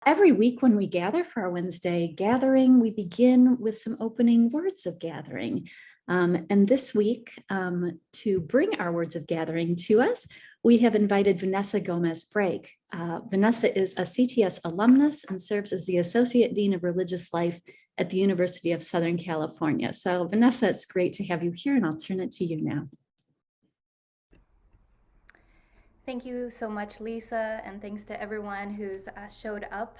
Every week when we gather for our Wednesday gathering, we begin with some opening words of gathering. And this week, to bring our words of gathering to us, we have invited Vanessa Gomez-Brake. Vanessa is a CTS alumnus and serves as the Associate Dean of Religious Life at the University of Southern California. So Vanessa, it's great to have you here, and I'll turn it to you now. Thank you so much, Lisa, and thanks to everyone who's showed up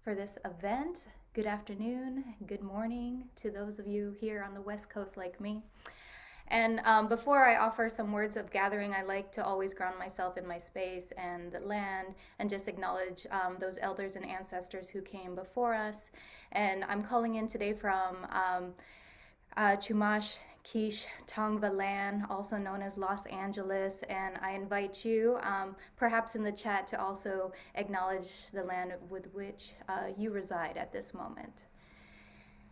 for this event. Good afternoon, good morning to those of you here on the West Coast like me. And before I offer some words of gathering, I like to always ground myself in my space and the land and just acknowledge those elders and ancestors who came before us. And I'm calling in today from Chumash Quiche Tongva land, also known as Los Angeles, and I invite you, perhaps in the chat, to also acknowledge the land with which you reside at this moment.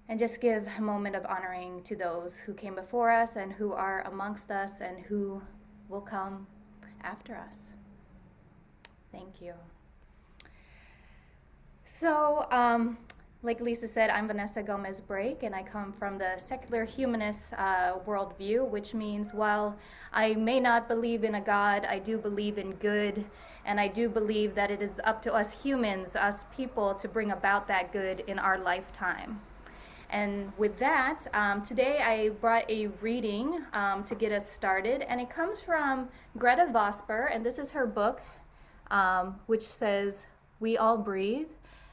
And just give a moment of honoring to those who came before us and who are amongst us and who will come after us. Thank you. So, like Lisa said, I'm Vanessa Gomez-Brake, and I come from the secular humanist worldview, which means while I may not believe in a God, I do believe in good, and I do believe that it is up to us humans, us people, to bring about that good in our lifetime. And with that, today I brought a reading to get us started, and it comes from Greta Vosper, and this is her book, which says, "We All Breathe."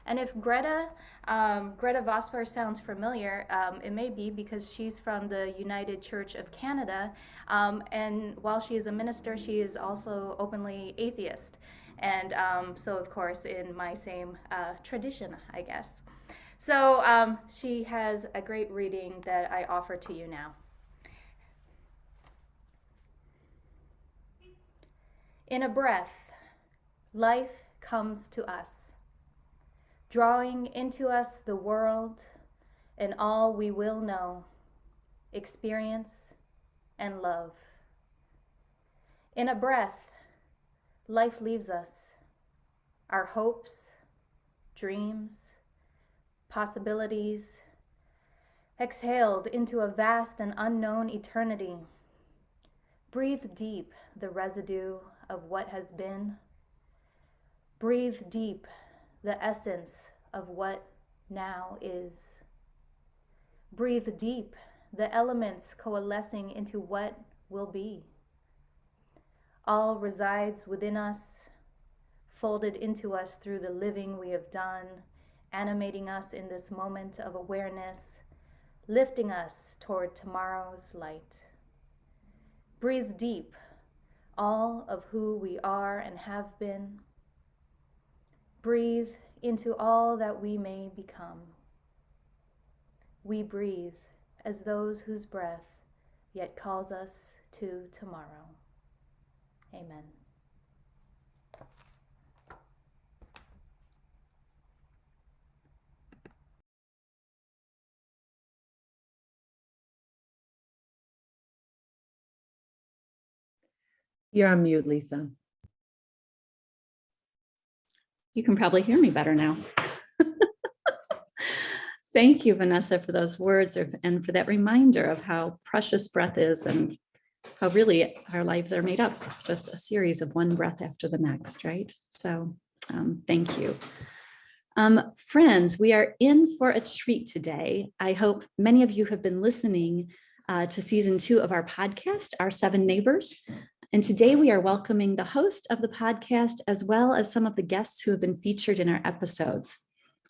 And if Greta Vosper sounds familiar, it may be because she's from the United Church of Canada, and while she is a minister, she is also openly atheist. And so, of course, in my same tradition, I guess. So she has a great reading that I offer to you now. In a breath, life comes to us, drawing into us the world and all we will know, experience, and love. In a breath, life leaves us, our hopes, dreams, possibilities, exhaled into a vast and unknown eternity. Breathe deep the residue of what has been. Breathe deep the essence of what now is. Breathe deep the elements coalescing into what will be. All resides within us, folded into us through the living we have done, animating us in this moment of awareness, lifting us toward tomorrow's light. Breathe deep all of who we are and have been. Breathe into all that we may become. We breathe as those whose breath yet calls us to tomorrow. Amen. You're on mute, Lisa. You can probably hear me better now. Thank you, Vanessa, for those words and for that reminder of how precious breath is and how really our lives are made up, just a series of one breath after the next, right? So thank you. Friends, we are in for a treat today. I hope many of you have been listening to season 2 of our podcast, Our 7 Neighbors. And today we are welcoming the host of the podcast, as well as some of the guests who have been featured in our episodes.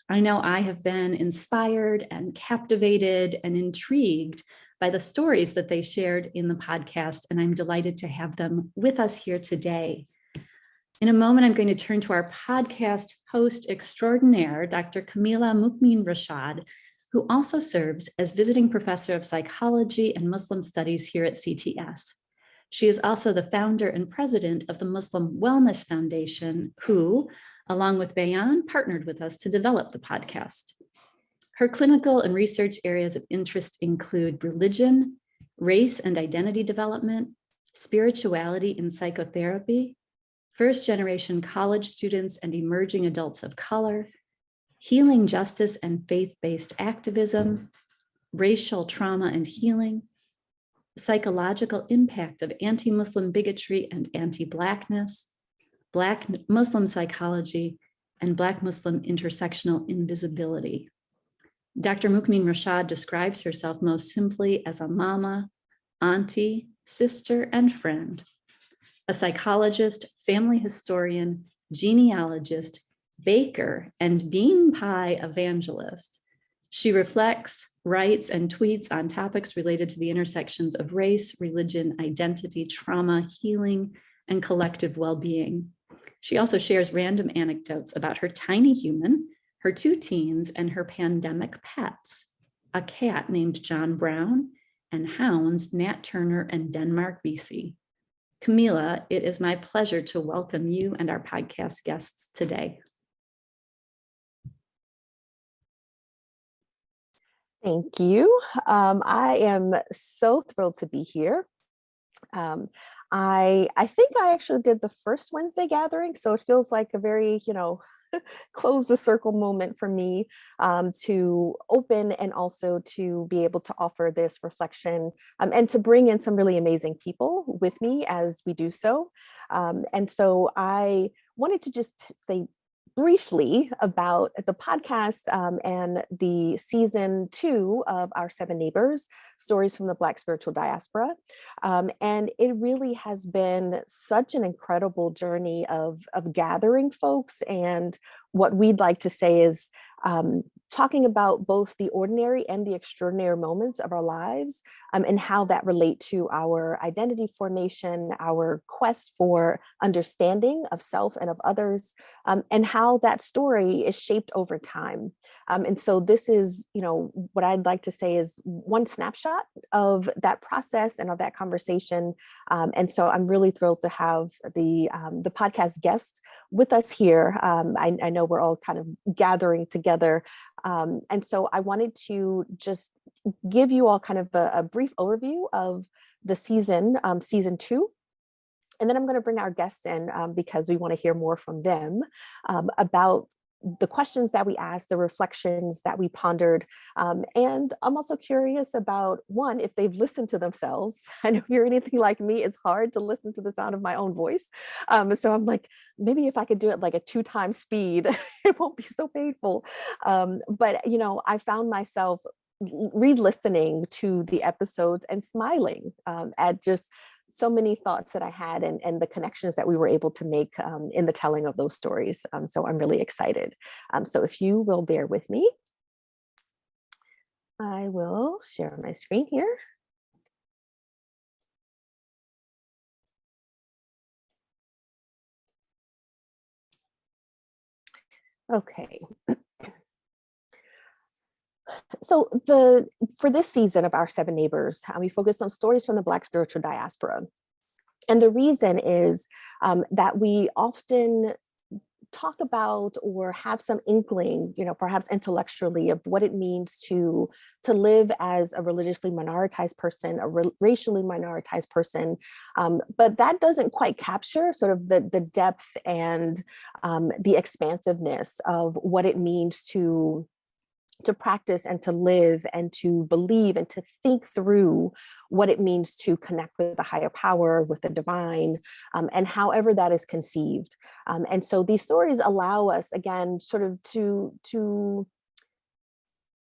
I know I have been inspired and captivated and intrigued by the stories that they shared in the podcast, and I'm delighted to have them with us here today. In a moment, I'm going to turn to our podcast host extraordinaire, Dr. Kamila Mukmin-Rashad, who also serves as visiting professor of psychology and Muslim studies here at CTS. She is also the founder and president of the Muslim Wellness Foundation, who, along with Bayan, partnered with us to develop the podcast. Her clinical and research areas of interest include religion, race and identity development, spirituality in psychotherapy, first-generation college students and emerging adults of color, healing justice and faith-based activism, racial trauma and healing, psychological impact of anti-Muslim bigotry and anti-Blackness, Black Muslim psychology, and Black Muslim intersectional invisibility. Dr. Mukmeen Rashad describes herself most simply as a mama, auntie, sister, and friend, a psychologist, family historian, genealogist, baker, and bean pie evangelist. She reflects, writes, and tweets on topics related to the intersections of race, religion, identity, trauma, healing, and collective well-being. She also shares random anecdotes about her tiny human, her 2 teens, and her pandemic pets, a cat named John Brown, and hounds Nat Turner and Denmark Vesey. Camila, it is my pleasure to welcome you and our podcast guests today. Thank you. I am so thrilled to be here. I think I actually did the first Wednesday gathering, so it feels like a very, close the circle moment for me to open and also to be able to offer this reflection and to bring in some really amazing people with me as we do so. And so I wanted to just say briefly about the podcast and the season 2 of Our 7 Neighbors, Stories from the Black Spiritual Diaspora. And it really has been such an incredible journey of gathering folks. And what we'd like to say is talking about both the ordinary and the extraordinary moments of our lives and how that relate to our identity formation, our quest for understanding of self and of others, and how that story is shaped over time. And so this is, what I'd like to say is one snapshot of that process and of that conversation. And so I'm really thrilled to have the podcast guests with us here. I know we're all kind of gathering together. And so I wanted to just give you all kind of a brief overview of the season 2. And then I'm going to bring our guests in because we want to hear more from them about the questions that we asked, the reflections that we pondered. And I'm also curious about, one, if they've listened to themselves. I know if you're anything like me, it's hard to listen to the sound of my own voice. So I'm like, maybe if I could do it like a 2x speed, it won't be so painful. But, I found myself re-listening to the episodes and smiling at just so many thoughts that I had and the connections that we were able to make in the telling of those stories. So I'm really excited. So if you will bear with me, I will share my screen here. Okay. So for this season of Our 7 Neighbors, we focus on stories from the Black spiritual diaspora. And the reason is that we often talk about or have some inkling, perhaps intellectually, of what it means to live as a religiously minoritized person, a racially minoritized person. But that doesn't quite capture sort of the depth and the expansiveness of what it means to practice and to live and to believe and to think through what it means to connect with the higher power, with the divine, and however that is conceived. And so these stories allow us, again, sort of to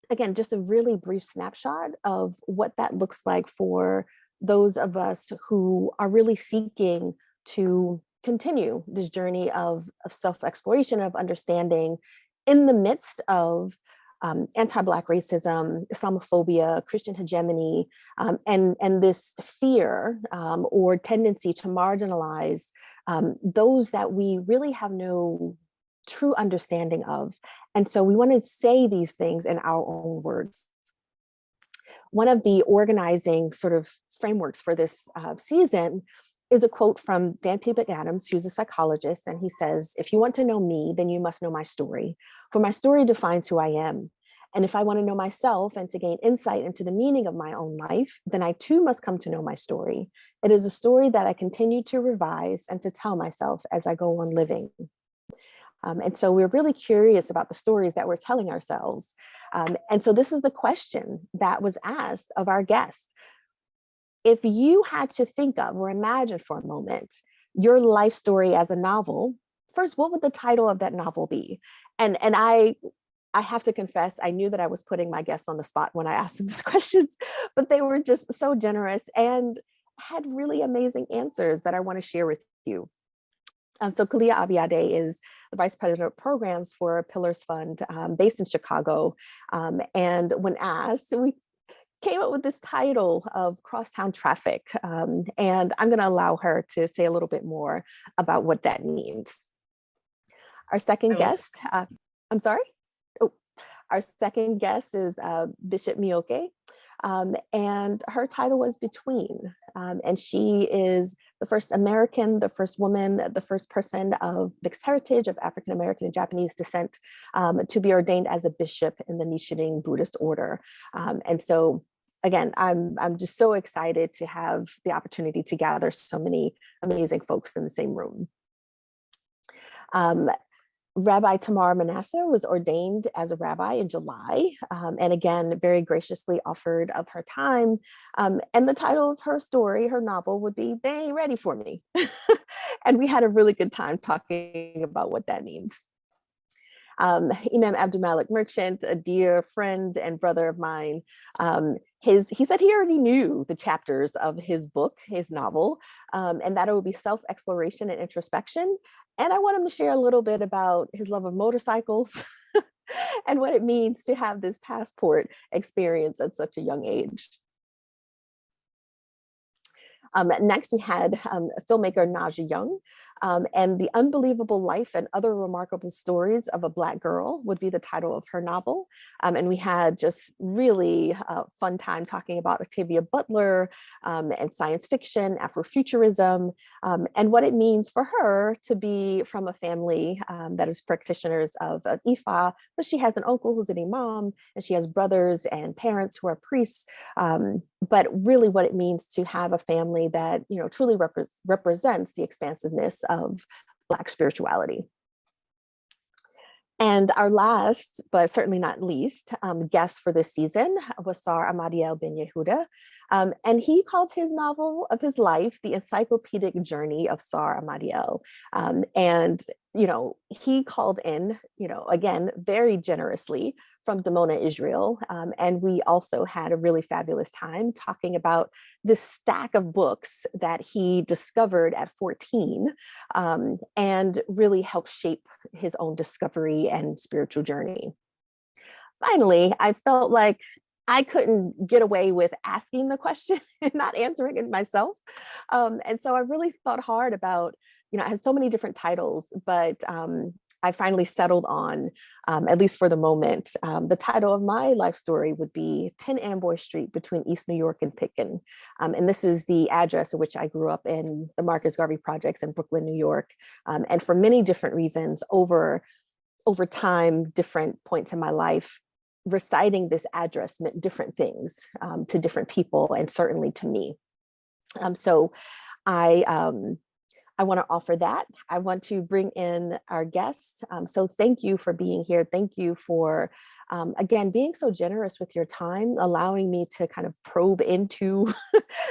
again, just a really brief snapshot of what that looks like for those of us who are really seeking to continue this journey of self-exploration, of understanding in the midst of anti-Black racism, Islamophobia, Christian hegemony, and this fear or tendency to marginalize those that we really have no true understanding of. And so we want to say these things in our own words. One of the organizing sort of frameworks for this season is a quote from Dan P. McAdams, who's a psychologist, and he says, "If you want to know me, then you must know my story. For my story defines who I am. And if I want to know myself and to gain insight into the meaning of my own life, then I too must come to know my story. It is a story that I continue to revise and to tell myself as I go on living." And so we're really curious about the stories that we're telling ourselves. And so this is the question that was asked of our guest. If you had to think of or imagine for a moment your life story as a novel, first, what would the title of that novel be? And I have to confess, I knew that I was putting my guests on the spot when I asked them these questions, but they were just so generous and had really amazing answers that I want to share with you. So Kalia Abiade is the Vice President of Programs for Pillars Fund based in Chicago. And when asked, we came up with this title of Crosstown Traffic. And I'm going to allow her to say a little bit more about what that means. Our second guest, I'm sorry? Oh, our second guest is Bishop Mioke. And her title was Between. And she is the first American, the first woman, the first person of mixed heritage of African American and Japanese descent to be ordained as a bishop in the Nichiren Buddhist order. And so again, I'm just so excited to have the opportunity to gather so many amazing folks in the same room. Rabbi Tamar Manasseh was ordained as a rabbi in July, and again, very graciously offered of her time. And the title of her story, her novel, would be They Ain't Ready for Me. And we had a really good time talking about what that means. Imam Abdulmalik Merchant, a dear friend and brother of mine, he said he already knew the chapters of his book, his novel, and that it would be self-exploration and introspection. And I want him to share a little bit about his love of motorcycles and what it means to have this passport experience at such a young age. Next, we had filmmaker Naja Young, and The Unbelievable Life and Other Remarkable Stories of a Black Girl would be the title of her novel. And we had just really fun time talking about Octavia Butler and science fiction, Afrofuturism, and what it means for her to be from a family that is practitioners of Ifa, but she has an uncle who's an imam, and she has brothers and parents who are priests. But really what it means to have a family that, you know, truly represents the expansiveness of Black spirituality. And our last, but certainly not least, guest for this season was Sar Ahmadiel Ben Yehuda. And he called his novel of his life, The Encyclopedic Journey of Sar Ahmadiel. And, you know, he called in, you know, again, very generously from Dimona, Israel. And we also had a really fabulous time talking about this stack of books that he discovered at 14 and really helped shape his own discovery and spiritual journey. Finally, I felt like I couldn't get away with asking the question and not answering it myself. And so I really thought hard about, you know, I had so many different titles, but I finally settled on, at least for the moment, the title of my life story would be 10 Amboy Street between East New York and Pitkin. And this is the address at which I grew up in the Marcus Garvey projects in Brooklyn, New York. And for many different reasons over time, different points in my life, reciting this address meant different things to different people and certainly to me. So I want to offer that. I want to bring in our guests. So thank you for being here. Thank you for, again, being so generous with your time, allowing me to kind of probe into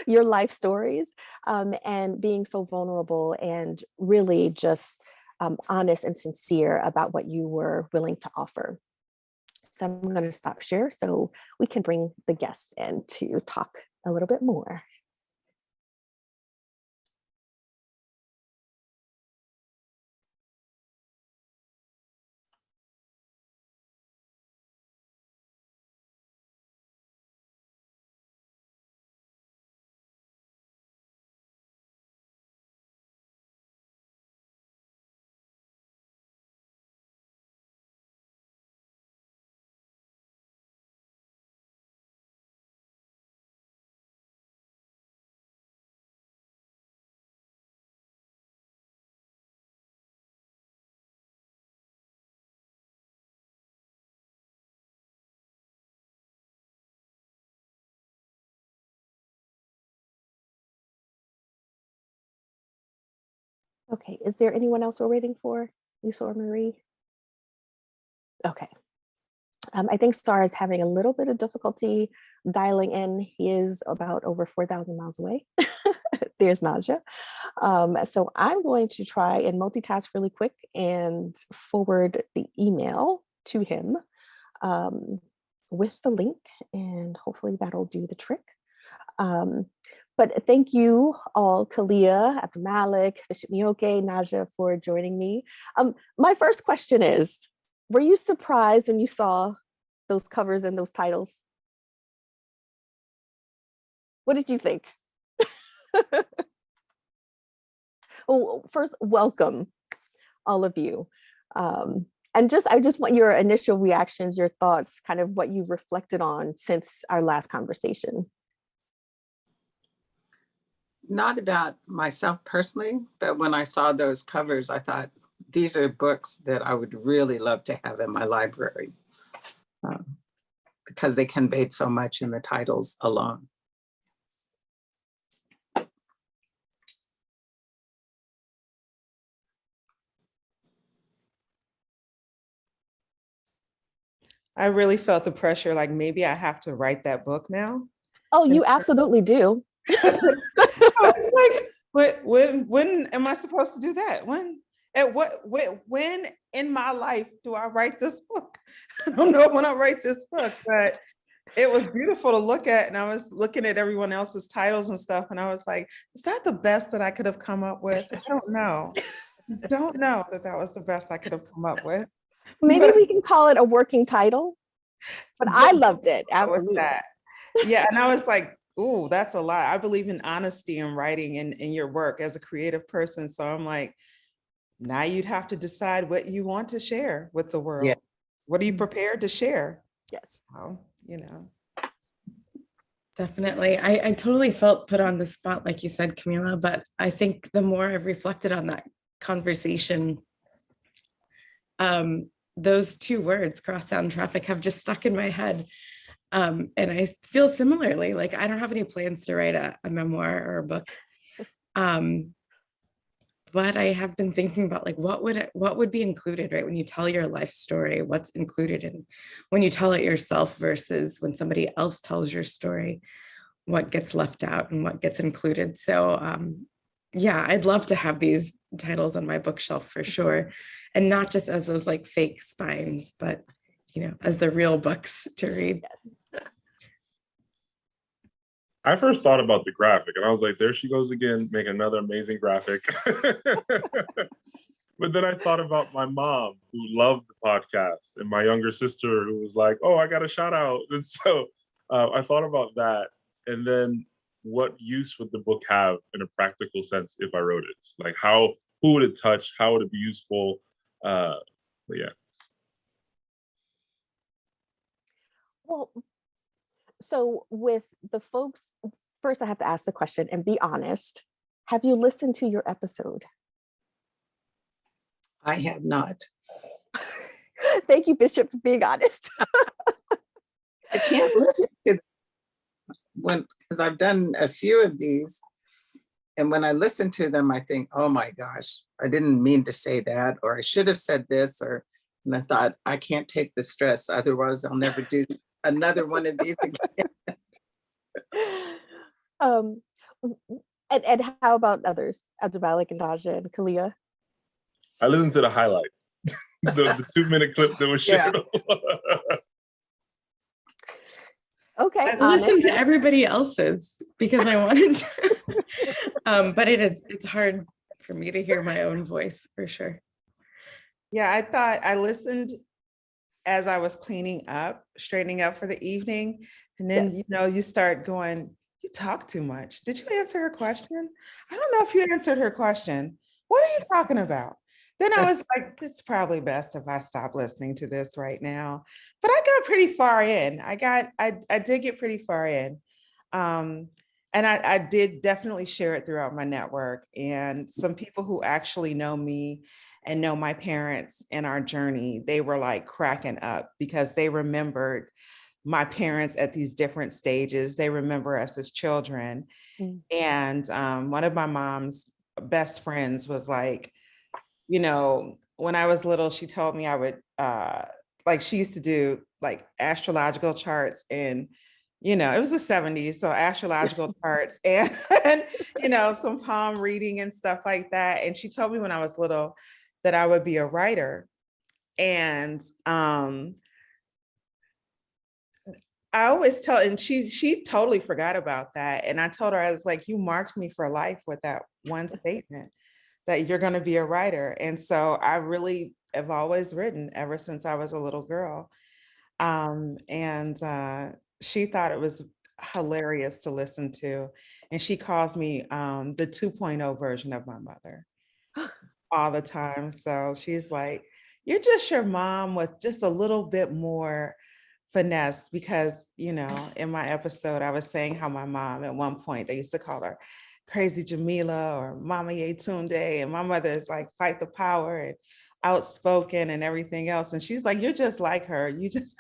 your life stories and being so vulnerable and really just honest and sincere about what you were willing to offer. So I'm going to stop share so we can bring the guests in to talk a little bit more. Okay, is there anyone else we're waiting for? Lisa or Marie? Okay. I think Star is having a little bit of difficulty dialing in. He is about over 4,000 miles away. There's Naja. So I'm going to try and multitask really quick and forward the email to him with the link, and hopefully that'll do the trick. But thank you all, Kalia, Abdulmalik, Bishop Mioke, Naja, for joining me. My first question is, were you surprised when you saw those covers and those titles? What did you think? Oh, first, welcome, all of you. And I just want your initial reactions, your thoughts, kind of what you've reflected on since our last conversation. Not about myself personally, but when I saw those covers, I thought, these are books that I would really love to have in my library because they conveyed so much in the titles alone. I really felt the pressure, like maybe I have to write that book now. Oh, you absolutely do. I was like, when am I supposed to do that? When in my life do I write this book? I don't know when I write this book, but it was beautiful to look at. And I was looking at everyone else's titles and stuff. And I was like, is that the best that I could have come up with? I don't know. I don't know that was the best I could have come up with. Maybe we can call it a working title, but I loved it. Absolutely. Yeah. And I was like, ooh, that's a lot. I believe in honesty in writing and in your work as a creative person. So I'm like, now you'd have to decide what you want to share with the world. Yeah. What are you prepared to share? Yes. So, you know. Definitely. I totally felt put on the spot, like you said, Camila, but I think the more I've reflected on that conversation, those two words, crosstown traffic, have just stuck in my head. And I feel similarly, like I don't have any plans to write a memoir or a book. But I have been thinking about like, what would be included, right? When you tell your life story, what's included in when you tell it yourself versus when somebody else tells your story, what gets left out and what gets included. So yeah, I'd love to have these titles on my bookshelf for sure. And not just as those like fake spines, but as the real books to read. Yes. I first thought about the graphic and I was like, there she goes again, making another amazing graphic. But then I thought about my mom who loved the podcast and my younger sister who was like, oh, I got a shout out. And so I thought about that. And then what use would the book have in a practical sense if I wrote it? Like who would it touch? How would it be useful? But yeah. Well, so with the folks, first I have to ask the question and be honest. Have you listened to your episode? I have not. Thank you, Bishop, for being honest. I can't listen to them because I've done a few of these. And when I listen to them, I think, oh my gosh, I didn't mean to say that, or I should have said this, and I thought, I can't take the stress. Otherwise, I'll never do another one of these again. And how about others? Abdulmalik and Naja and Kalia? I listened to the highlight, the 2-minute clip that was shared. Okay. I listened to everybody else's because I wanted to, but it's hard for me to hear my own voice for sure. Yeah, I thought I listened as I was cleaning up, straightening up for the evening. And then, Yes. you start going, you talk too much. Did you answer her question? I don't know if you answered her question. What are you talking about? Then I was like, it's probably best if I stop listening to this right now. But I got pretty far in. I did get pretty far in. And I did definitely share it throughout my network. And some people who actually know me and know my parents and our journey, they were like cracking up because they remembered my parents at these different stages. They remember us as children. Mm. And one of my mom's best friends was like, when I was little, she told me I would, like she used to do like astrological charts, and, you know, it was the 70s. So astrological charts and, you know, some palm reading and stuff like that. And she told me when I was little that I would be a writer. And I always tell, and she totally forgot about that. And I told her, I was like, you marked me for life with that one statement, that you're going to be a writer. And so I really have always written ever since I was a little girl. And she thought it was hilarious to listen to. And she calls me the 2.0 version of my mother all the time. So she's like, you're just your mom with just a little bit more finesse, because, you know, in my episode, I was saying how my mom at one point, they used to call her Crazy Jamila or Mama Yetunde. And my mother is like, fight the power and outspoken and everything else. And she's like, you're just like her. You just,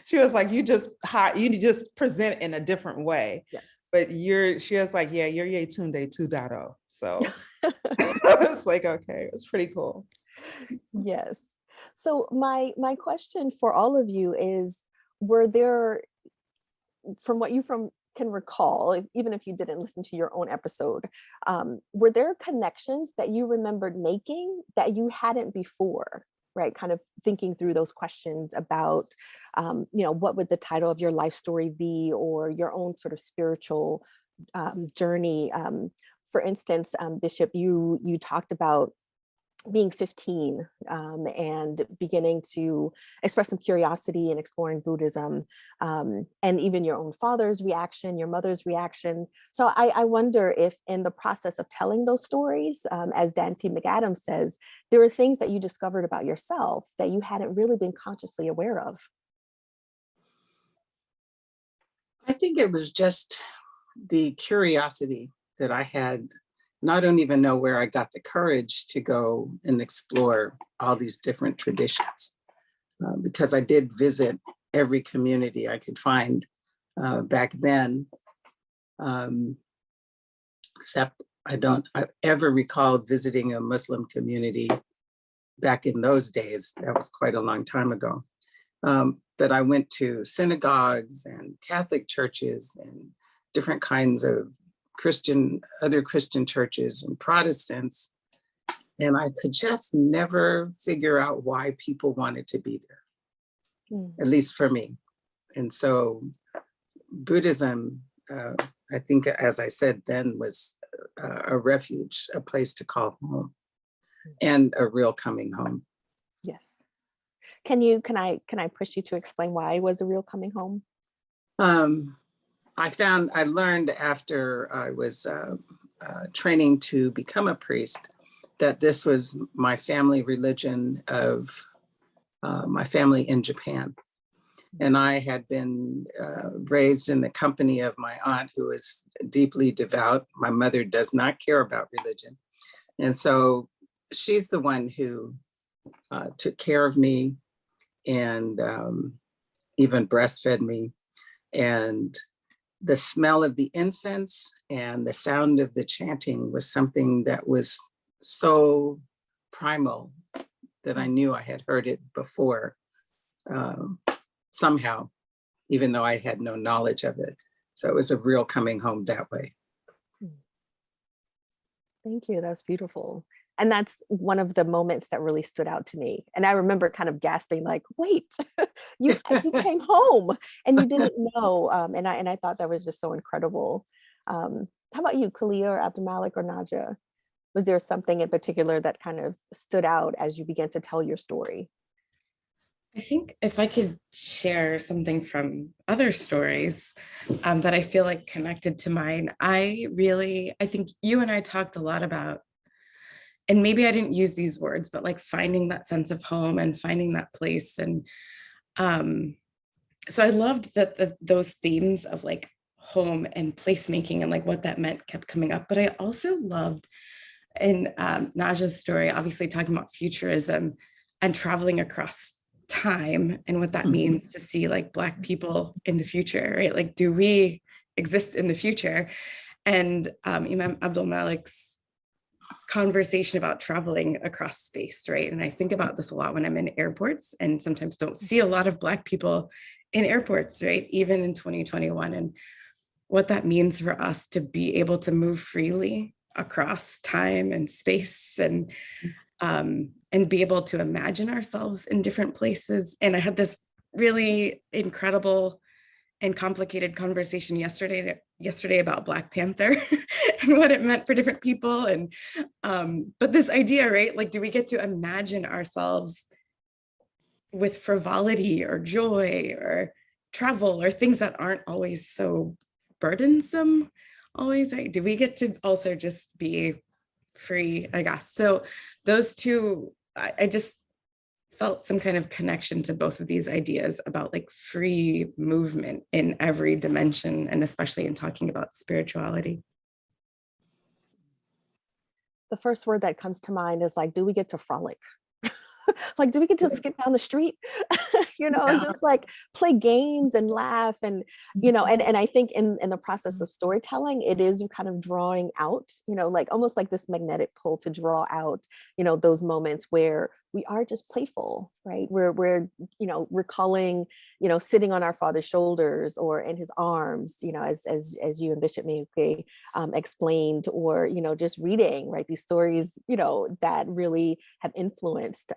she was like, you just present in a different way. Yeah. But she was like, yeah, you're Yetunde 2.0. So I was like, okay, it's pretty cool. Yes. So my question for all of you is, were there, from what you can recall, even if you didn't listen to your own episode, were there connections that you remembered making that you hadn't before, right? Kind of thinking through those questions about, you know, what would the title of your life story be, or your own sort of spiritual journey. For instance, Bishop, you talked about being 15 and beginning to express some curiosity and exploring Buddhism, and even your own father's reaction, your mother's reaction. So I wonder if in the process of telling those stories, as Dan P. McAdams says, there were things that you discovered about yourself that you hadn't really been consciously aware of. I think it was just the curiosity that I had. And I don't even know where I got the courage to go and explore all these different traditions, because I did visit every community I could find back then, except I ever recall visiting a Muslim community back in those days. That was quite a long time ago. But I went to synagogues and Catholic churches and different kinds of other Christian churches and Protestants. And I could just never figure out why people wanted to be there, at least for me. And so Buddhism, I think, as I said then, was a refuge, a place to call home, and a real coming home. Yes. Can I push you to explain why it was a real coming home? I learned after I was training to become a priest that this was my family religion of my family in Japan. And I had been raised in the company of my aunt, who is deeply devout. My mother does not care about religion. And so she's the one who took care of me and even breastfed me. And the smell of the incense and the sound of the chanting was something that was so primal that I knew I had heard it before somehow, even though I had no knowledge of it. So it was a real coming home that way. Thank you. That's beautiful. And that's one of the moments that really stood out to me. And I remember kind of gasping, like, wait, you came home and you didn't know. And I thought that was just so incredible. How about you, Kalia or Abdulmalik or Naja? Was there something in particular that kind of stood out as you began to tell your story? I think if I could share something from other stories that I feel like connected to mine, I think you and I talked a lot about, and maybe I didn't use these words, but like finding that sense of home and finding that place. And so I loved that those themes of like home and placemaking and like what that meant kept coming up. But I also loved in Naja's story, obviously talking about futurism and traveling across time and what that means to see like Black people in the future, right? Like, do we exist in the future? And Imam Abdul Malik's conversation about traveling across space, right? And I think about this a lot when I'm in airports and sometimes don't see a lot of Black people in airports, right? Even in 2021, and what that means for us to be able to move freely across time and space and be able to imagine ourselves in different places. And I had this really incredible and complicated conversation yesterday about Black Panther and what it meant for different people. And but this idea, right? Like, do we get to imagine ourselves with frivolity or joy or travel or things that aren't always so burdensome always, right? Do we get to also just be free, I guess? So those two, I just felt some kind of connection to both of these ideas about like free movement in every dimension, and especially in talking about spirituality. The first word that comes to mind is like, do we get to frolic? Like, do we get to skip down the street, and just like play games and laugh and, and I think in the process of storytelling, it is kind of drawing out, like almost like this magnetic pull to draw out, those moments where we are just playful, right? We're recalling, sitting on our father's shoulders or in his arms, as you and Bishop Miyake explained, or, just reading, right? These stories, that really have influenced.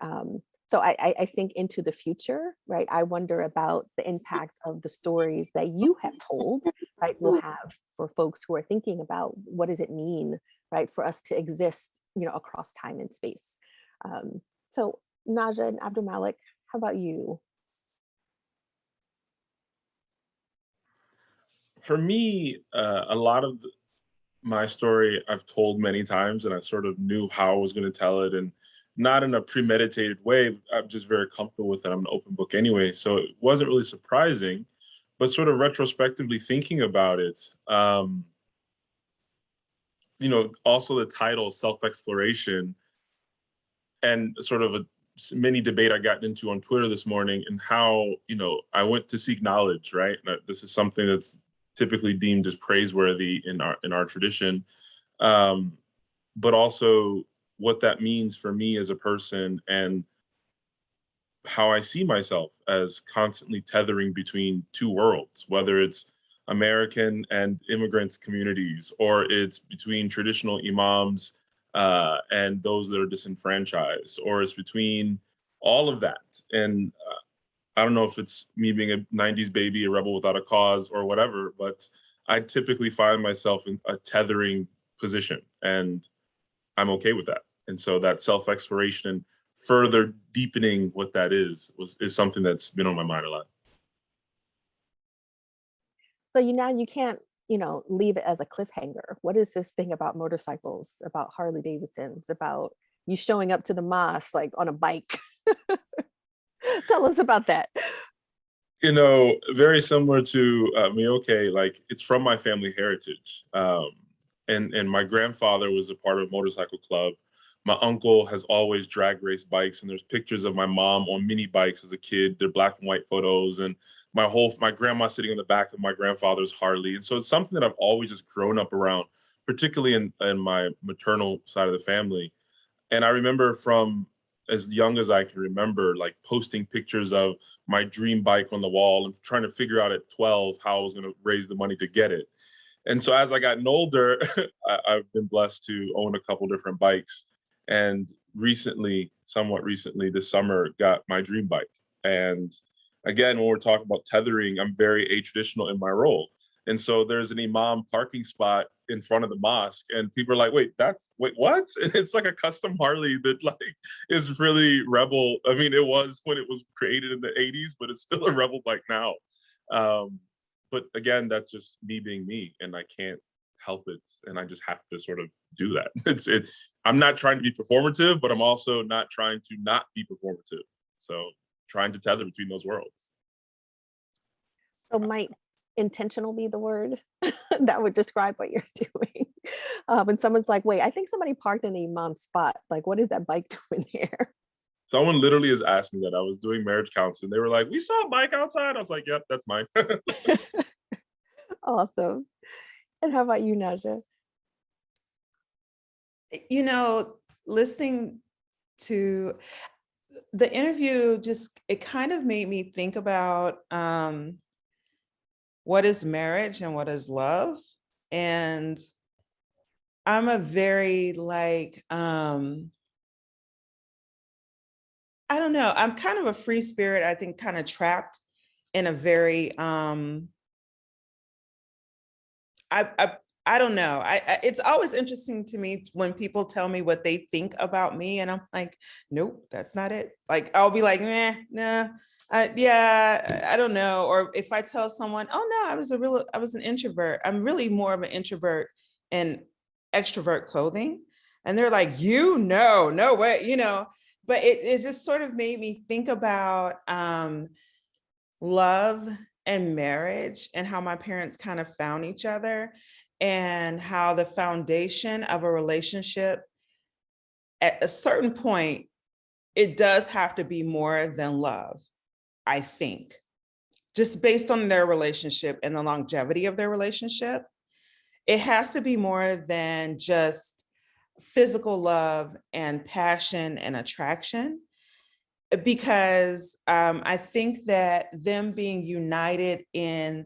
So I think into the future, right? I wonder about the impact of the stories that you have told, right? Will have for folks who are thinking about what does it mean, right? For us to exist, across time and space. So Naja and Abdulmalik, how about you? For me, a lot of my story I've told many times, and I sort of knew how I was going to tell it, and not in a premeditated way. I'm just very comfortable with it. I'm an open book anyway, so it wasn't really surprising. But sort of retrospectively thinking about it, also the title, self-exploration, and sort of a mini debate I got into on Twitter this morning, and how, I went to seek knowledge, right? This is something that's typically deemed as praiseworthy in our tradition, but also what that means for me as a person, and how I see myself as constantly tethering between two worlds, whether it's American and immigrant communities, or it's between traditional imams and those that are disenfranchised, or it's between all of that. And I don't know if it's me being a 90s baby, a rebel without a cause or whatever, but I typically find myself in a tethering position, and I'm okay with that. And so that self-exploration and further deepening what that is something that's been on my mind a lot. So you can't, leave it as a cliffhanger. What is this thing about motorcycles, about Harley Davidsons, about you showing up to the mosque like on a bike? Tell us about that. Very similar to Miyake, like it's from my family heritage. And my grandfather was a part of a motorcycle club. My uncle has always drag race bikes, and there's pictures of my mom on mini bikes as a kid. They're black and white photos, and my grandma sitting in the back of my grandfather's Harley. And so it's something that I've always just grown up around, particularly in my maternal side of the family. And I remember from as young as I can remember, like posting pictures of my dream bike on the wall and trying to figure out at 12 how I was going to raise the money to get it. And so as I gotten older, I've been blessed to own a couple different bikes. And somewhat recently, this summer, got my dream bike. And again, when we're talking about tethering, I'm very a-traditional in my role. And so there's an imam parking spot in front of the mosque, and people are like, wait, what? And it's like a custom Harley that like is really rebel. I mean, it was when it was created in the 80s, but it's still a rebel bike now. But again, that's just me being me, and I can't help it. And I just have to sort of do that. I'm not trying to be performative, but I'm also not trying to not be performative. So trying to tether between those worlds. So might intentional be the word that would describe what you're doing? When someone's like, wait, I think somebody parked in the imam spot. Like, what is that bike doing there? Someone literally has asked me that. I was doing marriage counseling. They were like, we saw a bike outside. I was like, yep, that's mine. Awesome. And how about you, Naja? you know, listening to the interview, just, it kind of made me think about what is marriage and what is love. And I'm a very like, I don't know, I'm kind of a free spirit, I think, kind of trapped in a very, I don't know. It's always interesting to me when people tell me what they think about me, and I'm like, nope, that's not it. Like, I'll be like, nah, yeah, I don't know. Or if I tell someone, oh no, I was an introvert. I'm really more of an introvert in extrovert clothing, and they're like, no way, But it just sort of made me think about love and marriage and how my parents kind of found each other, and how the foundation of a relationship at a certain point, it does have to be more than love, I think, just based on their relationship and the longevity of their relationship. It has to be more than just physical love and passion and attraction, because I think that them being united in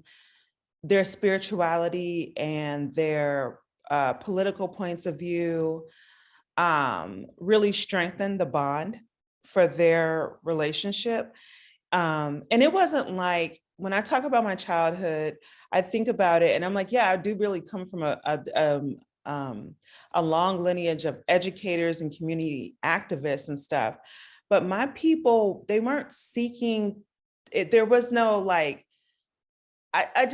their spirituality and their political points of view really strengthened the bond for their relationship. And it wasn't like, when I talk about my childhood, I think about it and I'm like, yeah, I do really come from a long lineage of educators and community activists and stuff. But my people, they weren't seeking it. There was no like, I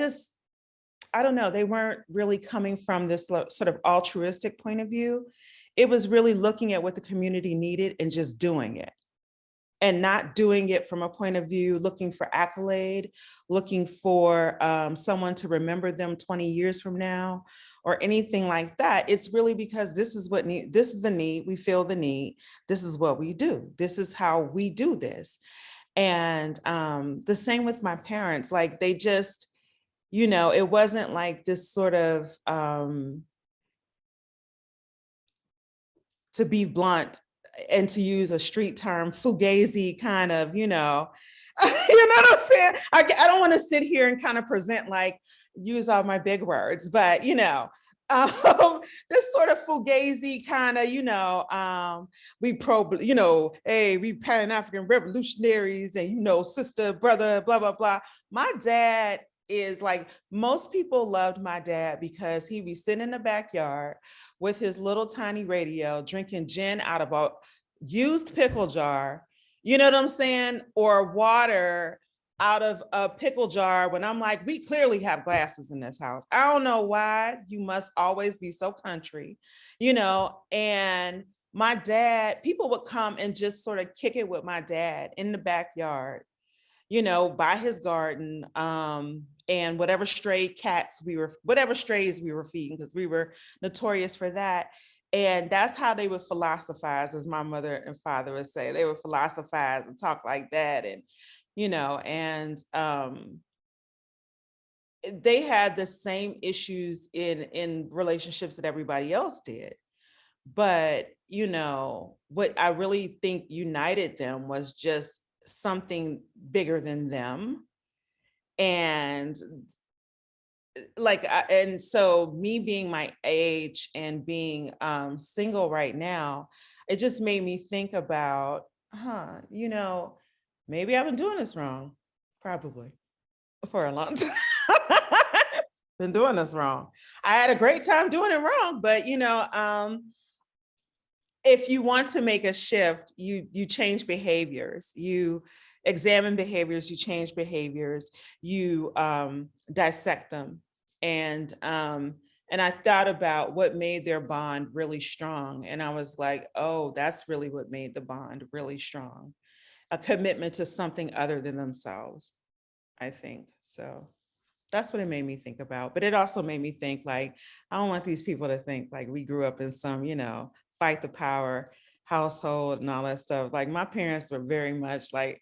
don't know, they weren't really coming from this sort of altruistic point of view. It was really looking at what the community needed and just doing it, and not doing it from a point of view, looking for accolade, looking for someone to remember them 20 years from now or anything like that. It's really because this is this is a need, we feel the need, this is what we do, this is how we do this. And the same with my parents, like they just, it wasn't like this sort of, to be blunt and to use a street term, fugazi kind of, you know what I'm saying? I don't want to sit here and kind of present like, use all my big words, but this sort of fugazi kind of, hey, we Pan-African revolutionaries and, sister, brother, blah, blah, blah. My dad is like, most people loved my dad because he'd be sitting in the backyard with his little tiny radio, drinking gin out of a used pickle jar, you know what I'm saying? Or water out of a pickle jar, when I'm like, we clearly have glasses in this house. I don't know why you must always be so country, and my dad, people would come and just sort of kick it with my dad in the backyard, by his garden, and whatever strays we were feeding, because we were notorious for that. And that's how they would philosophize, as my mother and father would say. They would philosophize and talk like that. And, they had the same issues in relationships that everybody else did. But, what I really think united them was just something bigger than them. And and so me being my age and being single right now, it just made me think about, maybe I've been doing this wrong, probably for a long time. Been doing this wrong. I had a great time doing it wrong, but if you want to make a shift, you change behaviors, you examine behaviors, you change behaviors, you dissect them. And I thought about what made their bond really strong. And I was like, oh, that's really what made the bond really strong. A commitment to something other than themselves, I think. So that's what it made me think about. But it also made me think, like, I don't want these people to think like we grew up in some, fight the power household and all that stuff. Like, my parents were very much like,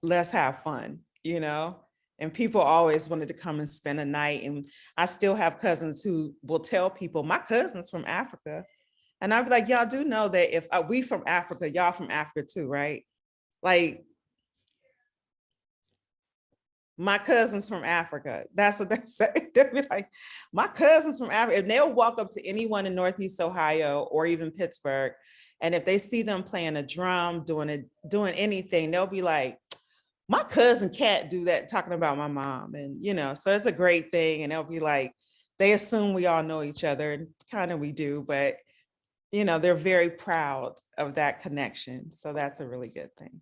let's have fun, and people always wanted to come and spend a night. And I still have cousins who will tell people, my cousin's from Africa, And I'd be like, y'all do know that if we from Africa, y'all from Africa too, right? Like, my cousins from Africa. That's what they say. They'll be like, my cousins from Africa. And they'll walk up to anyone in Northeast Ohio or even Pittsburgh. And if they see them playing a drum, doing anything, they'll be like, my cousin can't do that, talking about my mom. And, so it's a great thing. And they'll be like, they assume we all know each other, and kind of we do, but, they're very proud of that connection. So that's a really good thing.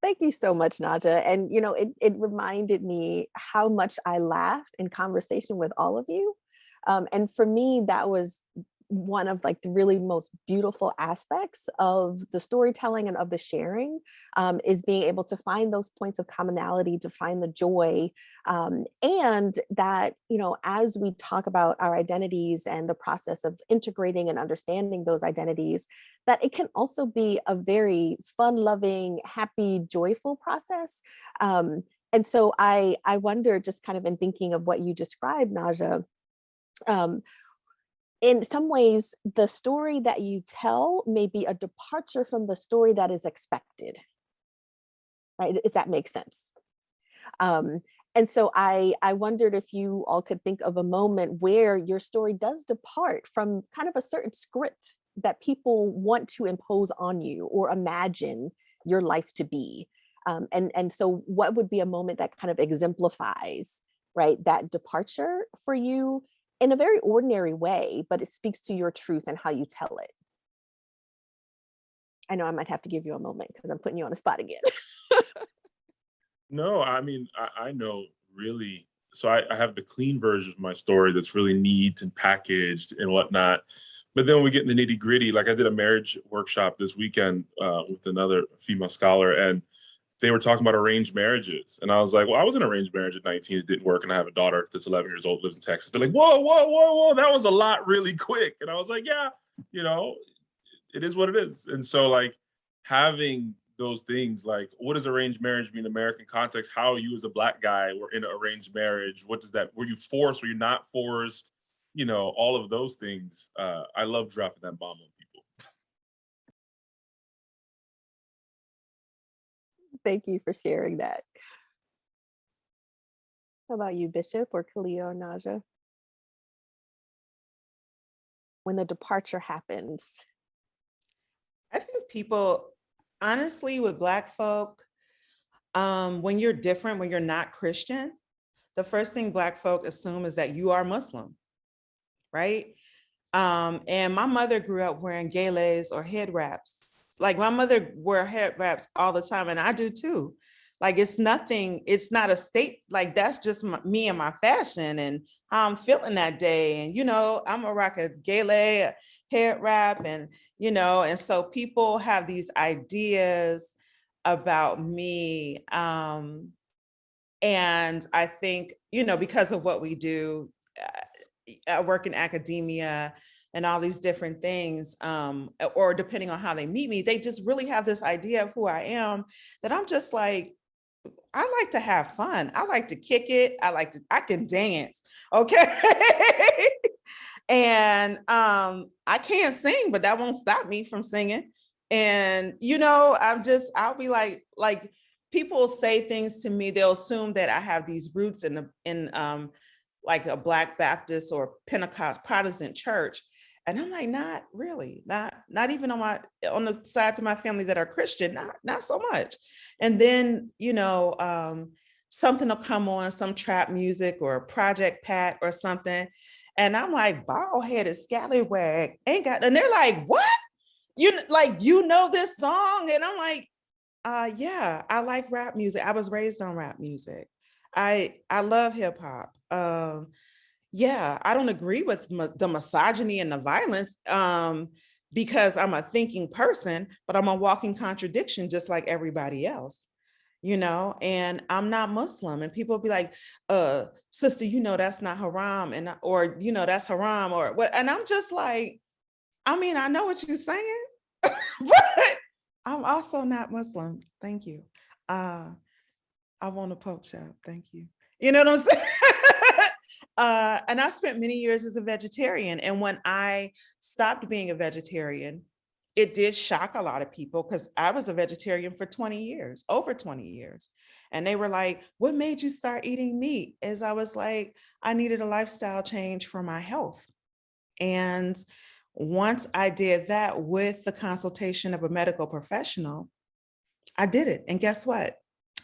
Thank you so much, Naja. And, it reminded me how much I laughed in conversation with all of you. And for me, that was one of like the really most beautiful aspects of the storytelling and of the sharing, is being able to find those points of commonality, to find the joy. And that, as we talk about our identities and the process of integrating and understanding those identities, that it can also be a very fun, loving, happy, joyful process. And so I wonder, just kind of in thinking of what you described, Naja, in some ways, the story that you tell may be a departure from the story that is expected, right? If that makes sense. And so I wondered if you all could think of a moment where your story does depart from kind of a certain script that people want to impose on you or imagine your life to be. And so what would be a moment that kind of exemplifies, right, that departure for you in a very ordinary way, but it speaks to your truth and how you tell it? I know I might have to give you a moment because I'm putting you on the spot again. No, I mean, I know really. So I have the clean version of my story that's really neat and packaged and whatnot. But then when we get in the nitty gritty, like I did a marriage workshop this weekend with another female scholar, and they were talking about arranged marriages. And I was like, well, I was in an arranged marriage at 19. It didn't work. And I have a daughter that's 11 years old, lives in Texas. They're like, whoa, whoa, whoa, whoa. That was a lot really quick. And I was like, yeah, it is what it is. And so like having those things, like what does arranged marriage mean in American context? How you as a Black guy were in an arranged marriage? What does that, were you forced? Were you not forced? All of those things. I love dropping that bomb on people. Thank you for sharing that. How about you, Bishop or Khalil or Naja? When the departure happens. I think people, honestly, with Black folk, when you're different, when you're not Christian, the first thing Black folk assume is that you are Muslim, right? And my mother grew up wearing geles or head wraps. Like my mother wore head wraps all the time, and I do too. Like it's nothing, it's not a state, like that's just me and my fashion and how I'm feeling that day. And, I'm a rock a gele, a head wrap, and, and so people have these ideas about me. And I think, because of what we do, I work in academia and all these different things, or depending on how they meet me, they just really have this idea of who I am that I'm just like, I like to have fun. I like to kick it. I can dance. Okay. And I can't sing, but that won't stop me from singing. And, I'll be like people say things to me, they'll assume that I have these roots in like a Black Baptist or Pentecost Protestant church. And I'm like, not really, not even on the sides of my family that are Christian, not so much. And then, something will come on, some trap music or Project Pat or something. And I'm like, bald-headed scallywag ain't got, and they're like, what? You know this song? And I'm like, yeah, I like rap music. I was raised on rap music. I love hip hop. Yeah, I don't agree with the misogyny and the violence because I'm a thinking person, but I'm a walking contradiction just like everybody else, and I'm not Muslim. And people be like, sister, that's not haram, or that's haram or what. And I'm just like, I mean, I know what you're saying, but I'm also not Muslim. Thank you. I want a pork chop. Thank you. You know what I'm saying? And I spent many years as a vegetarian. And when I stopped being a vegetarian, it did shock a lot of people because I was a vegetarian for 20 years, over 20 years. And they were like, what made you start eating meat? As I was like, I needed a lifestyle change for my health. And once I did that with the consultation of a medical professional, I did it. And guess what?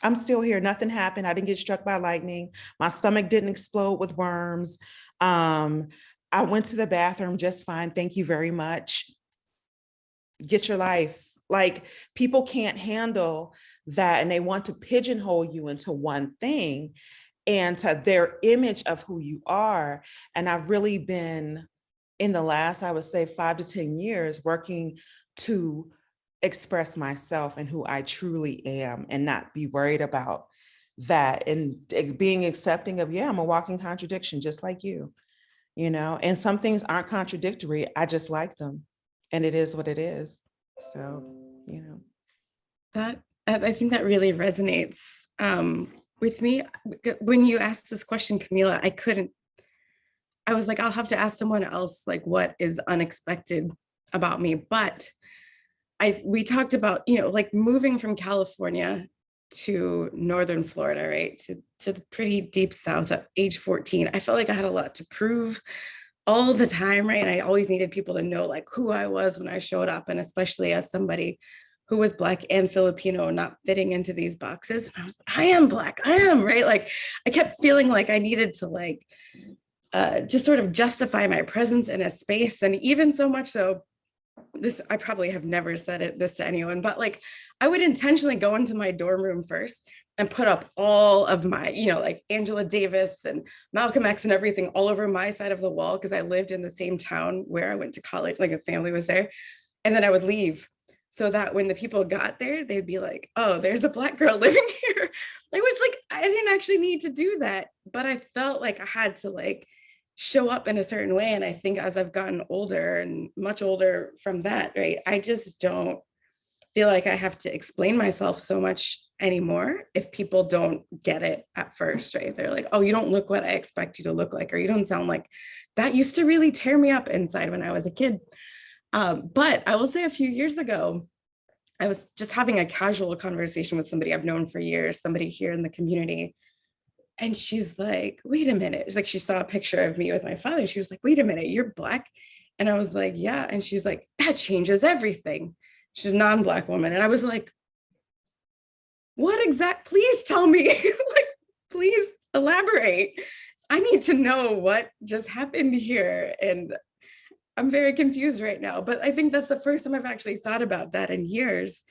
I'm still here. Nothing happened. I didn't get struck by lightning. My stomach didn't explode with worms. I went to the bathroom just fine. Thank you very much. Get your life. Like, people can't handle that, and they want to pigeonhole you into one thing and to their image of who you are. And I've really been, in the last, I would say 5 to 10 years, working to express myself and who I truly am and not be worried about that, and being accepting of, yeah, I'm a walking contradiction just like you, and some things aren't contradictory. I just like them, and it is what it is. So, That I think that really resonates with me. When you asked this question, Camila, I was like, I'll have to ask someone else, like, what is unexpected about me? But we talked about, like moving from California to Northern Florida, right? To the pretty deep South at age 14. I felt like I had a lot to prove all the time, right? And I always needed people to know like who I was when I showed up. And especially as somebody who was Black and Filipino, not fitting into these boxes. And I am Black, I am, right? Like, I kept feeling like I needed to like, just sort of justify my presence in a space. And even so much so, I probably have never said this to anyone, but like, I would intentionally go into my dorm room first and put up all of my, like Angela Davis and Malcolm X and everything all over my side of the wall, because I lived in the same town where I went to college, like a family was there. And then I would leave, so that when the people got there, they'd be like, oh, there's a Black girl living here. I was like, I didn't actually need to do that, but I felt like I had to like show up in a certain way. And I think as I've gotten older, and much older from that, right, I just don't feel like I have to explain myself so much anymore if people don't get it at first, right? They're like, oh, you don't look what I expect you to look like, or you don't sound like that. Used to really tear me up inside when I was a kid. But I will say a few years ago, I was just having a casual conversation with somebody I've known for years, somebody here in the community. And she's like, wait a minute. It's like, she saw a picture of me with my father. And she was like, wait a minute, you're Black? And I was like, yeah. And she's like, that changes everything. She's a non-Black woman. And I was like, please tell me, like, please elaborate. I need to know what just happened here. And I'm very confused right now, but I think that's the first time I've actually thought about that in years,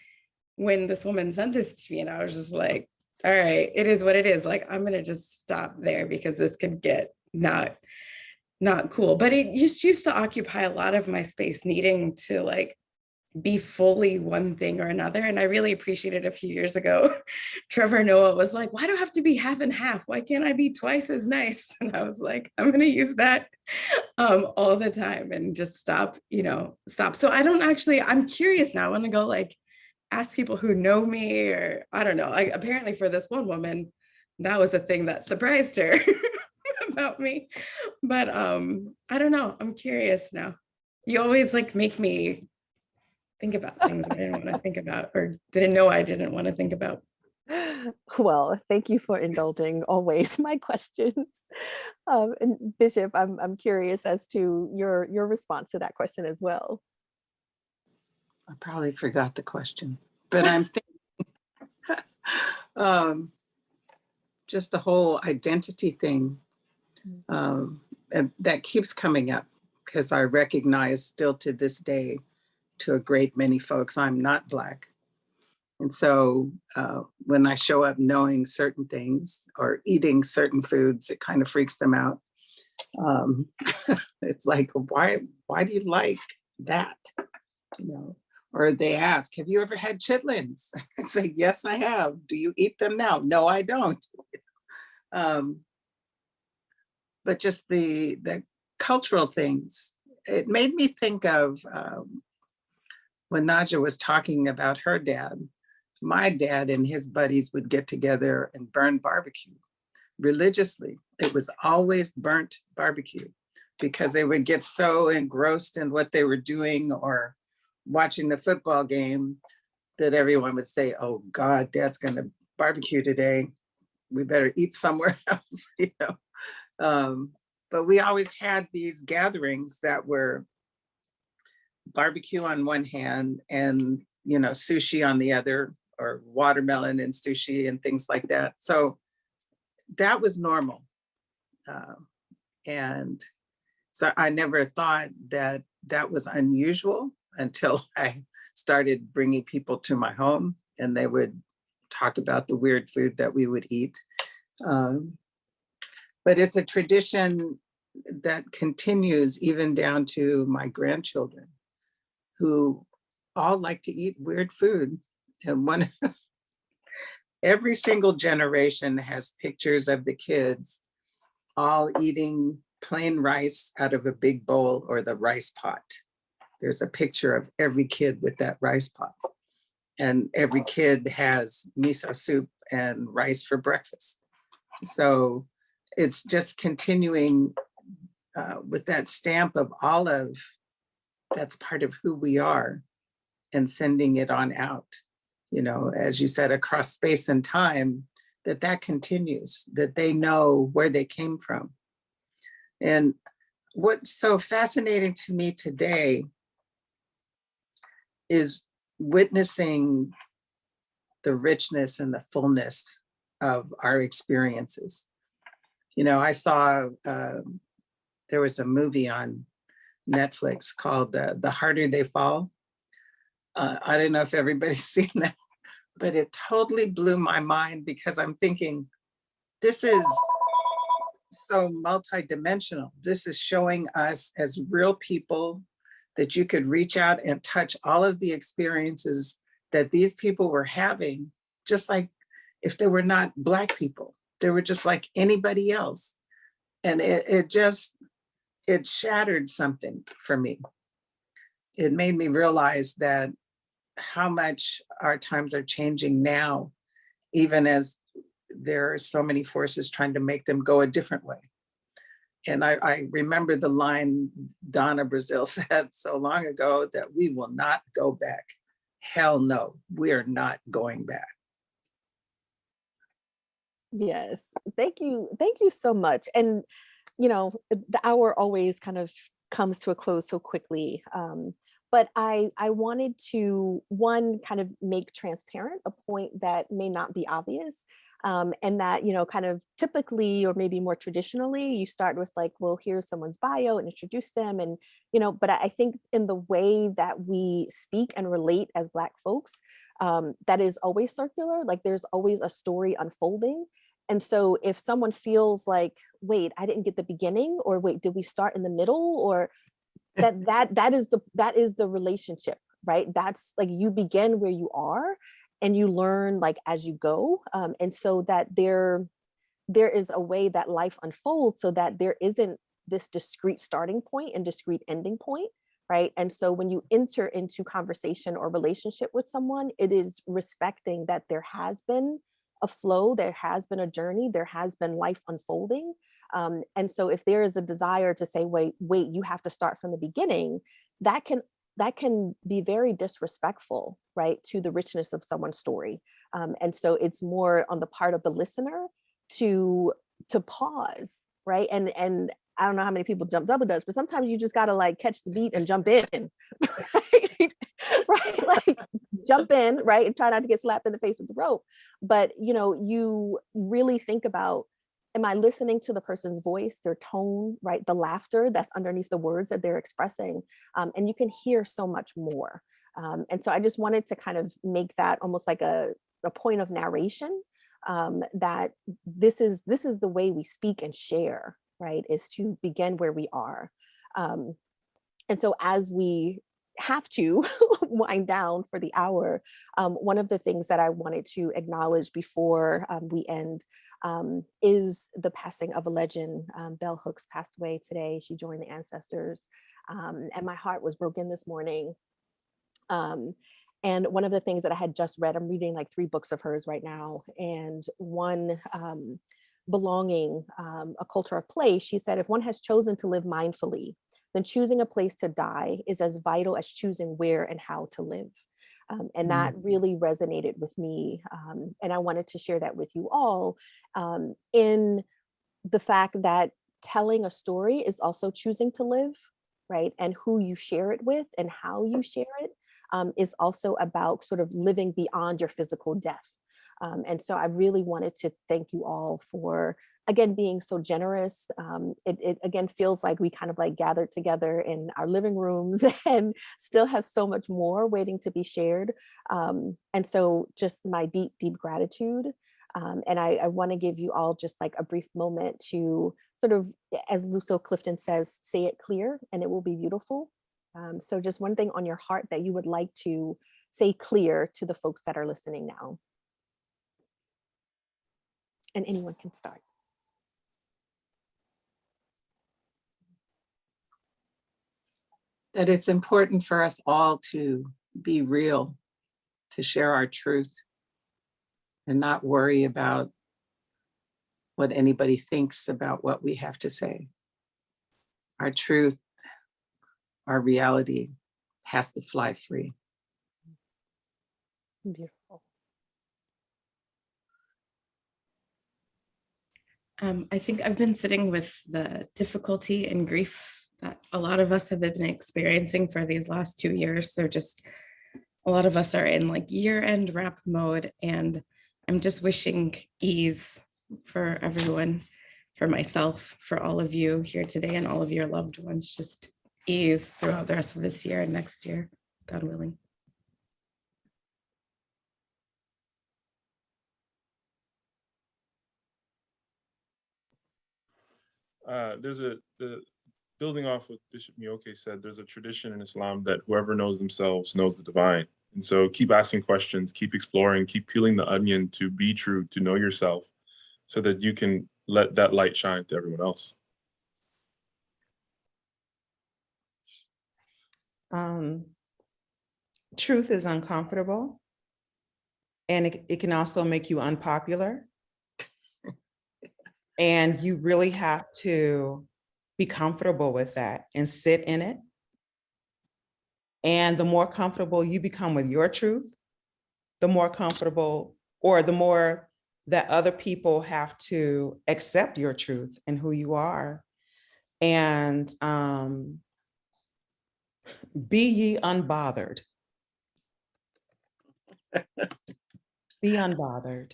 when this woman sent this to me. And I was just like, all right, it is what it is. Like, I'm gonna just stop there because this could get not cool. But it just used to occupy a lot of my space, needing to like be fully one thing or another. And I really appreciated a few years ago, Trevor Noah was like, why do I have to be half and half? Why can't I be twice as nice? And I was like, I'm going to use that all the time and just stop. So I'm curious now. I want to go like ask people who know me, or I don't know. Apparently for this one woman, that was a thing that surprised her about me. But I don't know. I'm curious now. You always like make me think about things I didn't want to think about, or didn't know I didn't want to think about. Well, thank you for indulging always my questions. And Bishop, I'm curious as to your response to that question as well. I probably forgot the question, but I'm thinking just the whole identity thing and that keeps coming up, because I recognize still to this day, to a great many folks, I'm not Black. And so when I show up knowing certain things or eating certain foods, it kind of freaks them out. It's like, why do you like that? Or they ask, have you ever had chitlins? I say, yes, I have. Do you eat them now? No, I don't. But just the cultural things, it made me think of when Naja was talking about her dad. My dad and his buddies would get together and burn barbecue. religiously. It was always burnt barbecue because they would get so engrossed in what they were doing or watching the football game that everyone would say, oh God, Dad's gonna barbecue today. We better eat somewhere else, you know. But we always had these gatherings that were barbecue on one hand and, you know, sushi on the other, or watermelon and sushi and things like that. So that was normal. And so I never thought that that was unusual until I started bringing people to my home and they would talk about the weird food that we would eat. But it's a tradition that continues even down to my grandchildren, who all like to eat weird food. And every single generation has pictures of the kids all eating plain rice out of a big bowl or the rice pot. There's a picture of every kid with that rice pot. And every kid has miso soup and rice for breakfast. So it's just continuing with that stamp of olive, that's part of who we are, and sending it on out, you know, as you said, across space and time, that continues, that they know where they came from. And what's so fascinating to me today is witnessing the richness and the fullness of our experiences. You know, I saw, there was a movie on Netflix called The Harder They Fall. I don't know if everybody's seen that, but it totally blew my mind because I'm thinking, this is so multidimensional. This is showing us as real people that you could reach out and touch all of the experiences that these people were having, just like if they were not Black people, they were just like anybody else. And it shattered something for me. It made me realize that how much our times are changing now, even as there are so many forces trying to make them go a different way. And I remember the line Donna Brazile said so long ago, that we will not go back. Hell no, we are not going back. Yes, thank you. Thank you so much. And, you know, the hour always kind of comes to a close so quickly. But I wanted to, one, kind of make transparent a point that may not be obvious. And that, you know, kind of typically, or maybe more traditionally, you start with like, well, here's someone's bio and introduce them. And, you know, but I think in the way that we speak and relate as Black folks, that is always circular. Like there's always a story unfolding. And so if someone feels like, wait, I didn't get the beginning, or wait, did we start in the middle, or that is the relationship, right? That's like, you begin where you are and you learn like as you go. And so that there is a way that life unfolds, so that there isn't this discrete starting point and discrete ending point, right? And so when you enter into conversation or relationship with someone, it is respecting that there has been a flow, there has been a journey, there has been life unfolding. And so if there is a desire to say, wait, you have to start from the beginning, that can be very disrespectful, right, to the richness of someone's story. And so it's more on the part of the listener to pause, right? And I don't know how many people jump double dutch, but sometimes you just gotta like catch the beat and jump in, right? Right? Like jump in, right? And try not to get slapped in the face with the rope. But, you know, you really think about, am I listening to the person's voice, their tone, right? The laughter that's underneath the words that they're expressing. And you can hear so much more. And so I just wanted to kind of make that almost like a point of narration, that this is the way we speak and share, right? Is to begin where we are. And so as we have to wind down for the hour, one of the things that I wanted to acknowledge before we end is the passing of a legend. Bell Hooks passed away today. She joined the ancestors, and my heart was broken this morning. And one of the things that I had just read, I'm reading like 3 books of hers right now, and one belonging, a culture of place, she said, if one has chosen to live mindfully, then choosing a place to die is as vital as choosing where and how to live. And that really resonated with me. And I wanted to share that with you all, in the fact that telling a story is also choosing to live, right? And who you share it with and how you share it is also about sort of living beyond your physical death. And so I really wanted to thank you all for, again, being so generous. It again feels like we kind of like gathered together in our living rooms and still have so much more waiting to be shared. And so just my deep, deep gratitude. And I want to give you all just like a brief moment to sort of, as Lucille Clifton says, say it clear and it will be beautiful. So just one thing on your heart that you would like to say clear to the folks that are listening now. And anyone can start. That it's important for us all to be real, to share our truth, and not worry about what anybody thinks about what we have to say. Our truth, our reality has to fly free. Beautiful. I think I've been sitting with the difficulty and grief that a lot of us have been experiencing for these last 2 years. So just a lot of us are in like year-end wrap mode, and I'm just wishing ease for everyone, for myself, for all of you here today and all of your loved ones, just ease throughout the rest of this year and next year, God willing. Building off what Bishop Mioke said, there's a tradition in Islam that whoever knows themselves knows the divine. And so keep asking questions, keep exploring, keep peeling the onion to be true, to know yourself, so that you can let that light shine to everyone else. Truth is uncomfortable, and it can also make you unpopular. And you really have to be comfortable with that and sit in it. And the more comfortable you become with your truth, the more comfortable, or the more that other people have to accept your truth and who you are. And be ye unbothered. Be unbothered.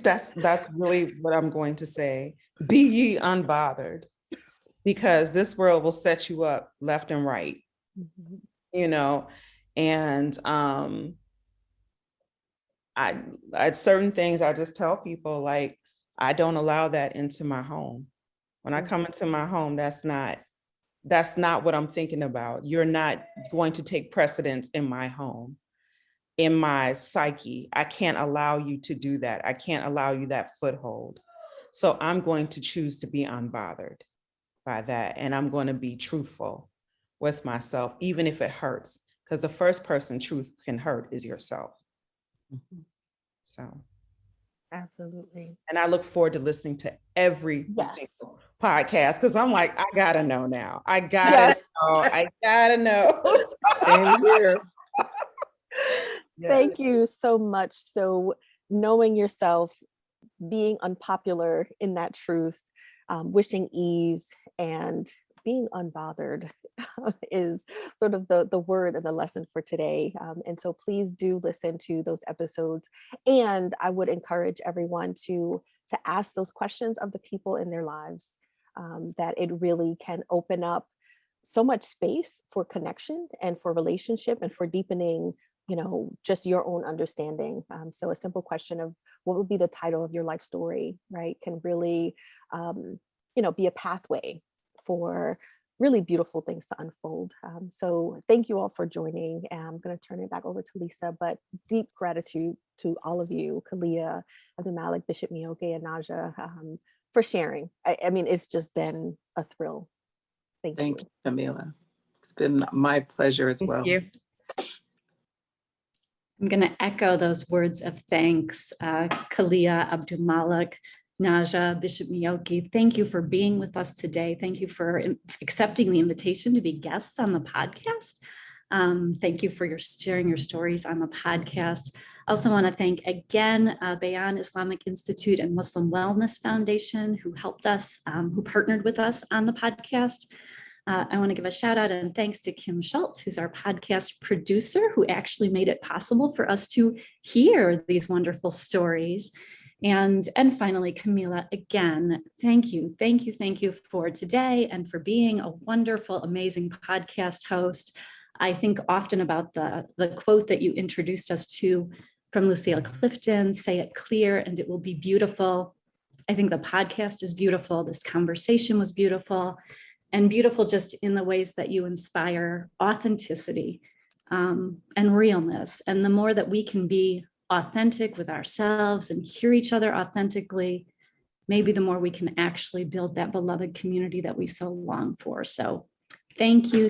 That's really what I'm going to say. Be ye unbothered, because this world will set you up left and right, you know. And I certain things I just tell people, like, I don't allow that into my home. When I come into my home, that's not what I'm thinking about. You're not going to take precedence in my home, in my psyche. I can't allow you to do that. I can't allow you that foothold. So I'm going to choose to be unbothered by that. And I'm going to be truthful with myself, even if it hurts, because the first person truth can hurt is yourself. So. Absolutely. And I look forward to listeing to every Yes. single podcast, because I'm like, I gotta know now. I gotta know. I gotta know. Same here. Thank you so much. So knowing yourself, being unpopular in that truth, wishing ease, and being unbothered is sort of the word and the lesson for today. And so please do listen to those episodes. And I would encourage everyone to ask those questions of the people in their lives, that it really can open up so much space for connection and for relationship and for deepening, you know, just your own understanding. So a simple question of what would be the title of your life story, right, can really, you know, be a pathway for really beautiful things to unfold. So thank you all for joining. I'm going to turn it back over to Lisa, but deep gratitude to all of you, Kalia, Abdulmalik, Bishop Mioke, and Naja, for sharing. I mean, it's just been a thrill. Thank you. Camila. It's been my pleasure as well. Thank you. I'm going to echo those words of thanks, Kalia, Abdulmalik, Naja, Bishop Miyoki, thank you for being with us today. Thank you for accepting the invitation to be guests on the podcast. Thank you for sharing your stories on the podcast. I also want to thank again Bayan Islamic Institute and Muslim Wellness Foundation who helped us, who partnered with us on the podcast. I want to give a shout out and thanks to Kim Schultz, who's our podcast producer, who actually made it possible for us to hear these wonderful stories. And finally, Camila, again, thank you for today and for being a wonderful, amazing podcast host. I think often about the quote that you introduced us to from Lucille Clifton, say it clear and it will be beautiful. I think the podcast is beautiful. This conversation was beautiful, and beautiful just in the ways that you inspire authenticity and realness. And the more that we can be authentic with ourselves and hear each other authentically, maybe the more we can actually build that beloved community that we so long for. So thank you.